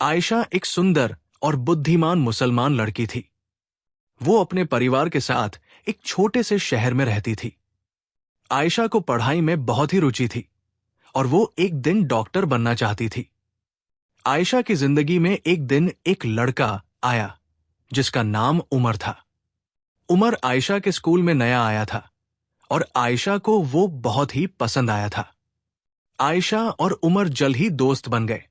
आयशा एक सुंदर और बुद्धिमान मुसलमान लड़की थी। वो अपने परिवार के साथ एक छोटे से शहर में रहती थी। आयशा को पढ़ाई में बहुत ही रुचि थी और वो एक दिन डॉक्टर बनना चाहती थी। आयशा की जिंदगी में एक दिन एक लड़का आया जिसका नाम उमर था। उमर आयशा के स्कूल में नया आया था और आयशा को वो बहुत ही पसंद आया था। आयशा और उमर जल्द ही दोस्त बन गए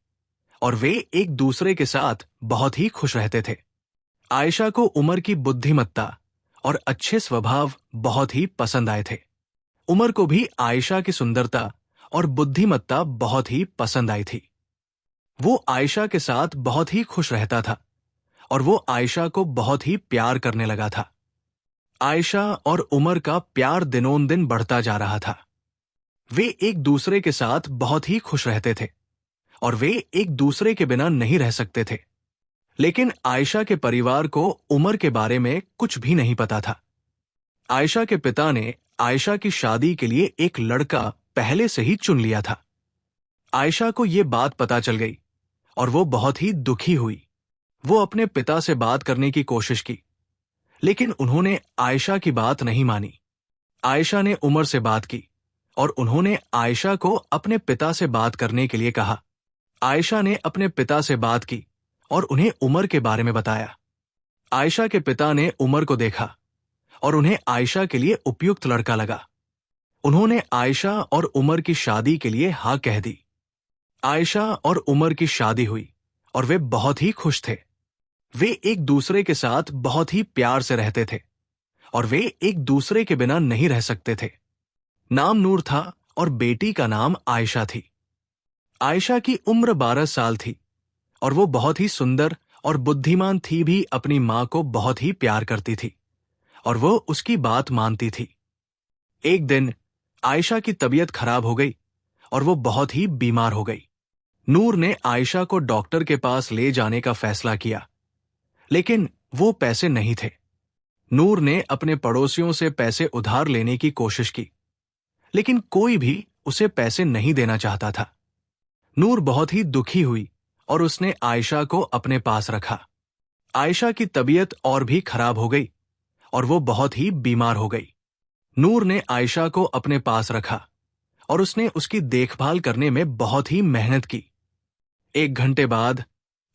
और वे एक दूसरे के साथ बहुत ही खुश रहते थे। आयशा को उमर की बुद्धिमत्ता और अच्छे स्वभाव बहुत ही पसंद आए थे। उमर को भी आयशा की सुंदरता और बुद्धिमत्ता बहुत ही पसंद आई थी। वो आयशा के साथ बहुत ही खुश रहता था और वो आयशा को बहुत ही प्यार करने लगा था। आयशा और उमर का प्यार दिनों दिन बढ़ता जा रहा था। वे एक दूसरे के साथ बहुत ही खुश रहते थे और वे एक दूसरे के बिना नहीं रह सकते थे। लेकिन आयशा के परिवार को उमर के बारे में कुछ भी नहीं पता था। आयशा के पिता ने आयशा की शादी के लिए एक लड़का पहले से ही चुन लिया था। आयशा को यह बात पता चल गई और वो बहुत ही दुखी हुई। वो अपने पिता से बात करने की कोशिश की, लेकिन उन्होंने आयशा की बात नहीं मानी। आयशा ने उमर से बात की और उन्होंने आयशा को अपने पिता से बात करने के लिए कहा। आयशा ने अपने पिता से बात की और उन्हें उमर के बारे में बताया। आयशा के पिता ने उमर को देखा और उन्हें आयशा के लिए उपयुक्त लड़का लगा। उन्होंने आयशा और उमर की शादी के लिए हाँ कह दी। आयशा और उमर की शादी हुई और वे बहुत ही खुश थे। वे एक दूसरे के साथ बहुत ही प्यार से रहते थे और वे एक दूसरे के बिना नहीं रह सकते थे। नाम नूर था और बेटी का नाम आयशा थी। आयशा की उम्र 12 साल थी और वो बहुत ही सुंदर और बुद्धिमान थी, भी अपनी मां को बहुत ही प्यार करती थी और वो उसकी बात मानती थी। एक दिन आयशा की तबीयत खराब हो गई और वो बहुत ही बीमार हो गई। नूर ने आयशा को डॉक्टर के पास ले जाने का फैसला किया, लेकिन वो पैसे नहीं थे। नूर ने अपने पड़ोसियों से पैसे उधार लेने की कोशिश की, लेकिन कोई भी उसे पैसे नहीं देना चाहता था। नूर बहुत ही दुखी हुई और उसने आयशा को अपने पास रखा। आयशा की तबीयत और भी खराब हो गई और वो बहुत ही बीमार हो गई। नूर ने आयशा को अपने पास रखा और उसने उसकी देखभाल करने में बहुत ही मेहनत की। 1 घंटे बाद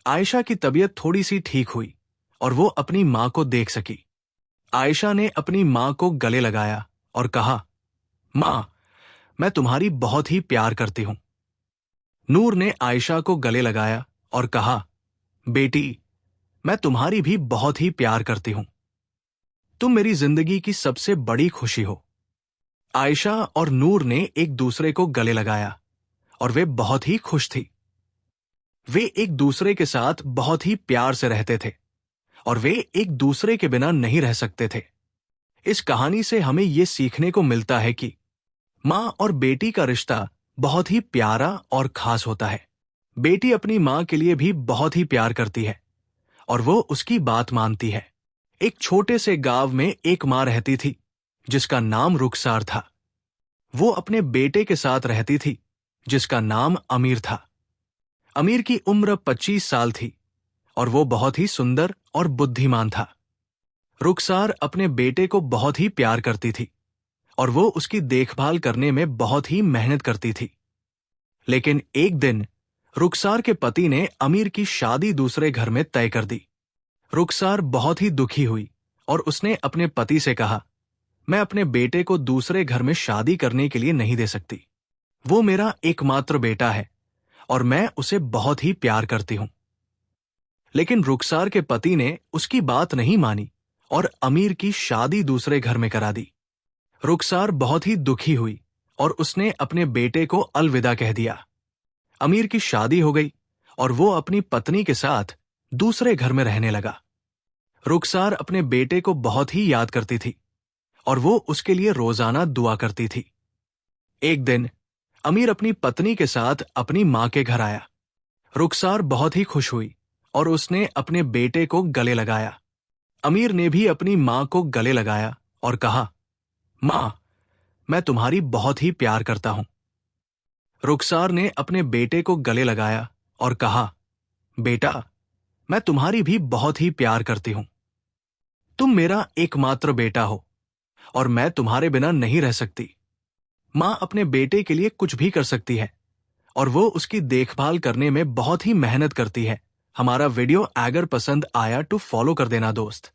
आयशा की तबीयत थोड़ी सी ठीक हुई और वो अपनी मां को देख सकी। आयशा ने अपनी मां को गले लगाया और कहा, मां, मैं तुम्हारी बहुत ही प्यार करती हूं। नूर ने आयशा को गले लगाया और कहा, बेटी, मैं तुम्हारी भी बहुत ही प्यार करती हूं। तुम मेरी जिंदगी की सबसे बड़ी खुशी हो। आयशा और नूर ने एक दूसरे को गले लगाया और वे बहुत ही खुश थी। वे एक दूसरे के साथ बहुत ही प्यार से रहते थे और वे एक दूसरे के बिना नहीं रह सकते थे। इस कहानी से हमें यह सीखने को मिलता है कि मां और बेटी का रिश्ता बहुत ही प्यारा और खास होता है। बेटी अपनी मां के लिए भी बहुत ही प्यार करती है और वो उसकी बात मानती है। एक छोटे से गांव में एक मां रहती थी जिसका नाम रुखसार था। वो अपने बेटे के साथ रहती थी जिसका नाम अमीर था। अमीर की उम्र 25 साल थी और वो बहुत ही सुंदर और बुद्धिमान था। रुखसार अपने बेटे को बहुत ही प्यार करती थी और वो उसकी देखभाल करने में बहुत ही मेहनत करती थी। लेकिन एक दिन रुखसार के पति ने अमीर की शादी दूसरे घर में तय कर दी। रुखसार बहुत ही दुखी हुई और उसने अपने पति से कहा, मैं अपने बेटे को दूसरे घर में शादी करने के लिए नहीं दे सकती। वो मेरा एकमात्र बेटा है और मैं उसे बहुत ही प्यार करती हूं। लेकिन रुखसार के पति ने उसकी बात नहीं मानी और अमीर की शादी दूसरे घर में करा दी। रुखसार बहुत ही दुखी हुई और उसने अपने बेटे को अलविदा कह दिया। अमीर की शादी हो गई और वो अपनी पत्नी के साथ दूसरे घर में रहने लगा। रुखसार अपने बेटे को बहुत ही याद करती थी और वो उसके लिए रोजाना दुआ करती थी। एक दिन अमीर अपनी पत्नी के साथ अपनी मां के घर आया। रुखसार बहुत ही खुश हुई और उसने अपने बेटे को गले लगाया। अमीर ने भी अपनी मां को गले लगाया और कहा, मां, मैं तुम्हारी बहुत ही प्यार करता हूं। रुखसार ने अपने बेटे को गले लगाया और कहा, बेटा, मैं तुम्हारी भी बहुत ही प्यार करती हूं। तुम मेरा एकमात्र बेटा हो और मैं तुम्हारे बिना नहीं रह सकती। मां अपने बेटे के लिए कुछ भी कर सकती है और वो उसकी देखभाल करने में बहुत ही मेहनत करती है। हमारा वीडियो अगर पसंद आया तो फॉलो कर देना दोस्त।